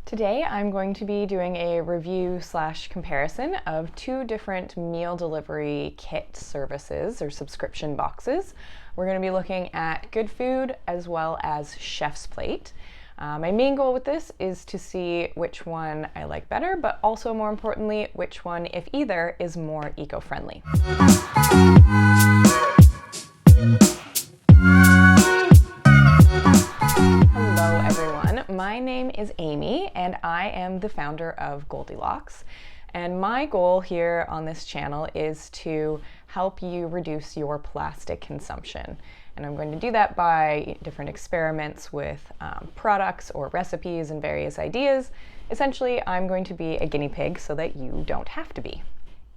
Today I'm going to be doing a review / comparison of two different meal delivery kit services or subscription boxes. We're going to be looking at Goodfood as well as Chef's Plate. My main goal with this is to see which one I like better, but also more importantly, which one, if either, is more eco-friendly. Hello everyone, my name is Amy and I am the founder of Goldilocks. And my goal here on this channel is to help you reduce your plastic consumption. And I'm going to do that by different experiments with products or recipes and various ideas. Essentially, I'm going to be a guinea pig so that you don't have to be.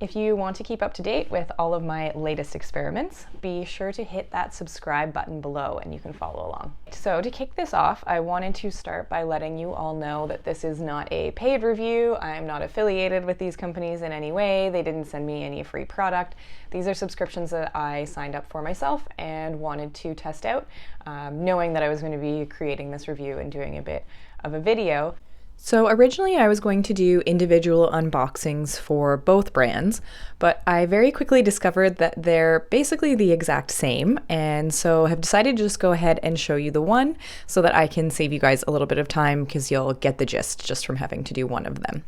If you want to keep up to date with all of my latest experiments, be sure to hit that subscribe button below and you can follow along. So to kick this off, I wanted to start by letting you all know that this is not a paid review. I'm not affiliated with these companies in any way. They didn't send me any free product. These are subscriptions that I signed up for myself and wanted to test out, knowing that I was going to be creating this review and doing a bit of a video. So originally I was going to do individual unboxings for both brands, but I very quickly discovered that they're basically the exact same, and so have decided to just go ahead and show you the one so that I can save you guys a little bit of time because you'll get the gist just from having to do one of them.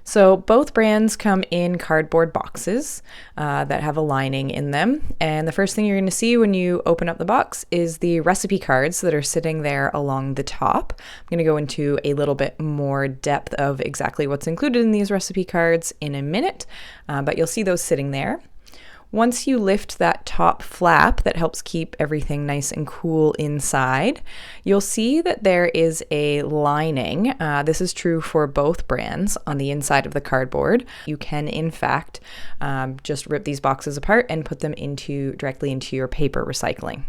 So both brands come in cardboard boxes that have a lining in them. And the first thing you're going to see when you open up the box is the recipe cards that are sitting there along the top. I'm going to go into a little bit more depth of exactly what's included in these recipe cards in a minute, but you'll see those sitting there. Once you lift that top flap that helps keep everything nice and cool inside, you'll see that there is a lining. This is true for both brands on the inside of the cardboard. You can, in fact, just rip these boxes apart and put them directly into your paper recycling.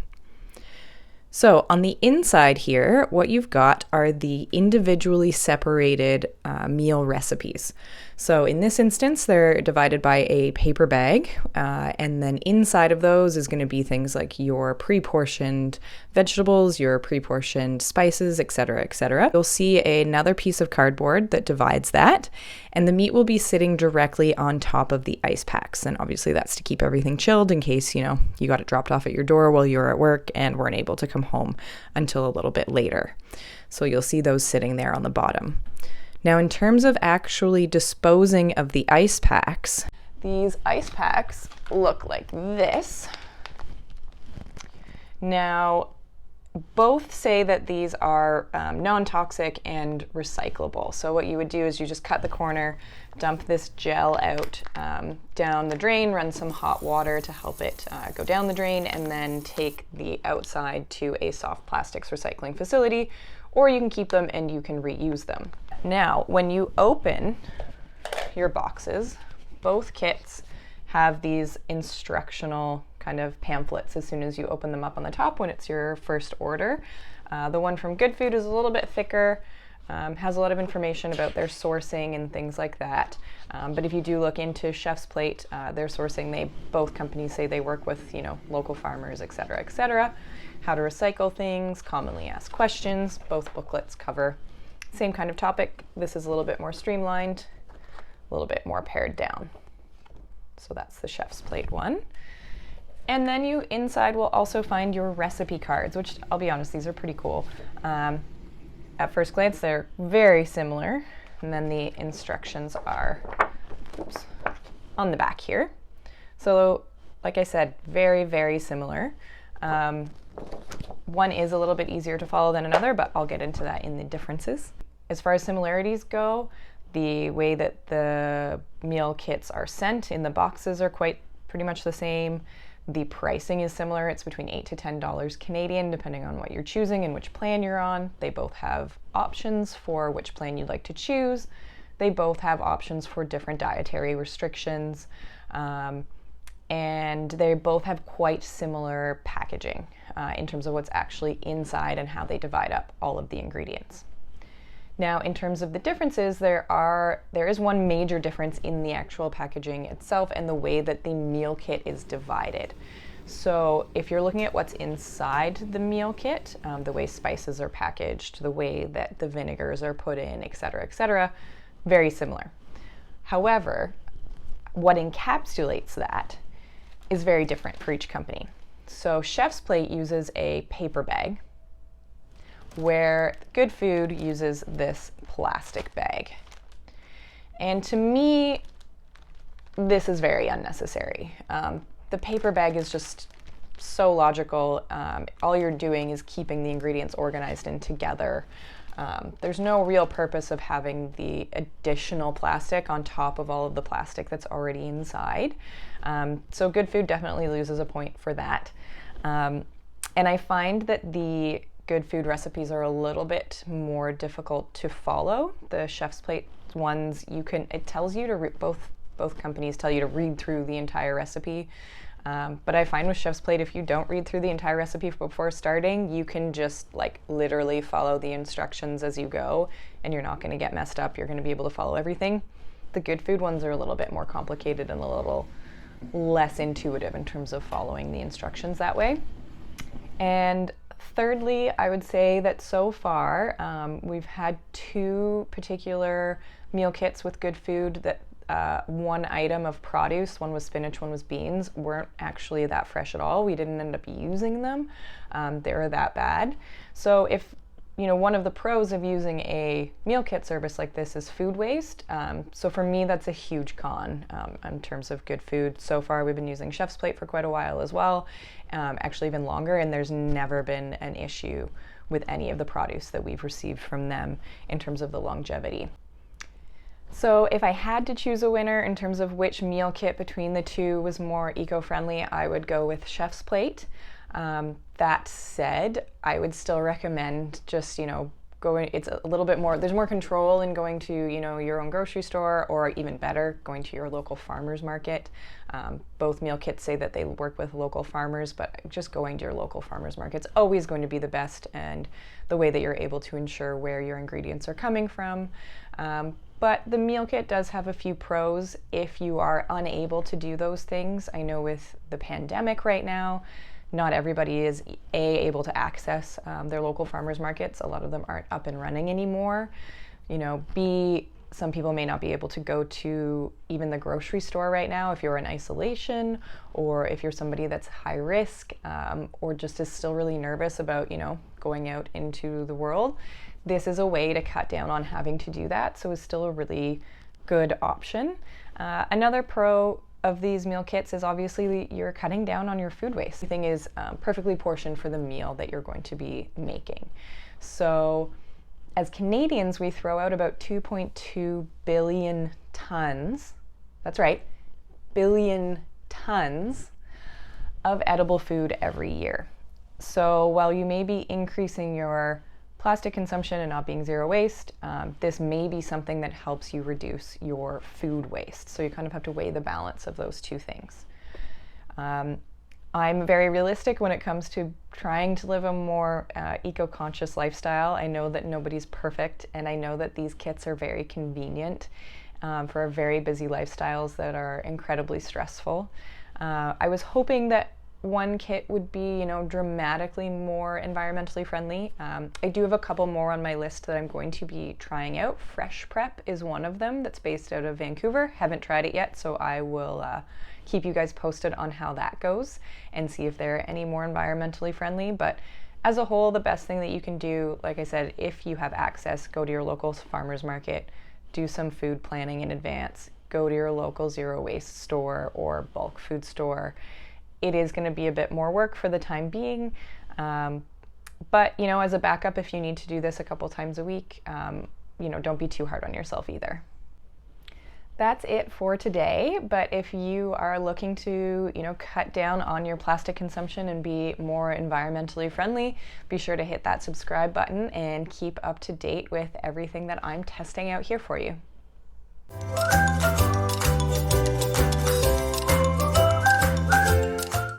So on the inside here, what you've got are the individually separated meal recipes. So in this instance, they're divided by a paper bag, and then inside of those is going to be things like your pre-portioned vegetables, your pre-portioned spices, etc., etc. You'll see another piece of cardboard that divides that, and the meat will be sitting directly on top of the ice packs. And obviously that's to keep everything chilled in case, you got it dropped off at your door while you were at work and weren't able to come home until a little bit later. So you'll see those sitting there on the bottom. Now, in terms of actually disposing of the ice packs, these ice packs look like this. Now, both say that these are non-toxic and recyclable. So what you would do is you just cut the corner, dump this gel out down the drain, run some hot water to help it go down the drain, and then take the outside to a soft plastics recycling facility, or you can keep them and you can reuse them. Now, when you open your boxes, both kits have these instructional kind of pamphlets as soon as you open them up on the top when it's your first order. The one from Goodfood is a little bit thicker, has a lot of information about their sourcing and things like that. But if you do look into Chef's Plate, their sourcing, both companies say they work with, local farmers, etc., etc. How to recycle things, commonly asked questions. Both booklets cover same kind of topic. This is a little bit more streamlined, a little bit more pared down. So that's the Chef's Plate one. And then you inside will also find your recipe cards, which I'll be honest, these are pretty cool. At first glance, they're very similar. And then the instructions are on the back here. So like I said, very, very similar. One is a little bit easier to follow than another, but I'll get into that in the differences. As far as similarities go, the way that the meal kits are sent in the boxes are pretty much the same. The pricing is similar. It's between $8 to $10 Canadian, depending on what you're choosing and which plan you're on. They both have options for which plan you'd like to choose. They both have options for different dietary restrictions. And they both have quite similar packaging in terms of what's actually inside and how they divide up all of the ingredients. Now, in terms of the differences, there is one major difference in the actual packaging itself and the way that the meal kit is divided. So if you're looking at what's inside the meal kit, the way spices are packaged, the way that the vinegars are put in, etc., very similar. However, what encapsulates that is very different for each company. So Chef's Plate uses a paper bag, where Goodfood uses this plastic bag. And to me, this is very unnecessary. The paper bag is just so logical. All you're doing is keeping the ingredients organized and together. There's no real purpose of having the additional plastic on top of all of the plastic that's already inside. So Goodfood definitely loses a point for that. And I find that the Goodfood recipes are a little bit more difficult to follow. The Chef's Plate ones, it tells you to both companies tell you to read through the entire recipe. But I find with Chef's Plate, if you don't read through the entire recipe before starting, you can just literally follow the instructions as you go, and you're not going to get messed up. You're going to be able to follow everything. The Goodfood ones are a little bit more complicated and a little less intuitive in terms of following the instructions that way. And thirdly, I would say that so far we've had 2 particular meal kits with Goodfood that one item of produce, one was spinach, one was beans, weren't actually that fresh at all. We didn't end up using them. They were that bad. So if one of the pros of using a meal kit service like this is food waste. So for me, that's a huge con in terms of Goodfood. So far, we've been using Chef's Plate for quite a while as well, actually even longer, and there's never been an issue with any of the produce that we've received from them in terms of the longevity. So if I had to choose a winner in terms of which meal kit between the 2 was more eco-friendly, I would go with Chef's Plate. That said, I would still recommend just, going, it's a little bit more, there's more control in going to, your own grocery store, or even better, going to your local farmer's market. Both meal kits say that they work with local farmers, but just going to your local farmer's market's always going to be the best, and the way that you're able to ensure where your ingredients are coming from. But the meal kit does have a few pros if you are unable to do those things. I know with the pandemic right now, not everybody is able to access their local farmers markets. A lot of them aren't up and running anymore. Some people may not be able to go to even the grocery store right now if you're in isolation, or if you're somebody that's high risk, or just is still really nervous about, going out into the world. This is a way to cut down on having to do that, so it's still a really good option. Another pro of these meal kits is obviously you're cutting down on your food waste. Everything is perfectly portioned for the meal that you're going to be making. So as Canadians, we throw out about 2.2 billion tons, that's right, billion tons of edible food every year. So while you may be increasing your plastic consumption and not being zero waste, this may be something that helps you reduce your food waste. So you kind of have to weigh the balance of those 2 things. I'm very realistic when it comes to trying to live a more eco-conscious lifestyle. I know that nobody's perfect, and I know that these kits are very convenient for our very busy lifestyles that are incredibly stressful. I was hoping that one kit would be, dramatically more environmentally friendly. I do have a couple more on my list that I'm going to be trying out. Fresh Prep is one of them that's based out of Vancouver. Haven't tried it yet, so I will keep you guys posted on how that goes and see if they're any more environmentally friendly. But as a whole, the best thing that you can do, like I said, if you have access, go to your local farmer's market, do some food planning in advance, go to your local zero waste store or bulk food store. It is going to be a bit more work for the time being, but as a backup, if you need to do this a couple times a week, don't be too hard on yourself either. That's it for today, but if you are looking to cut down on your plastic consumption and be more environmentally friendly, be sure to hit that subscribe button and keep up to date with everything that I'm testing out here for you.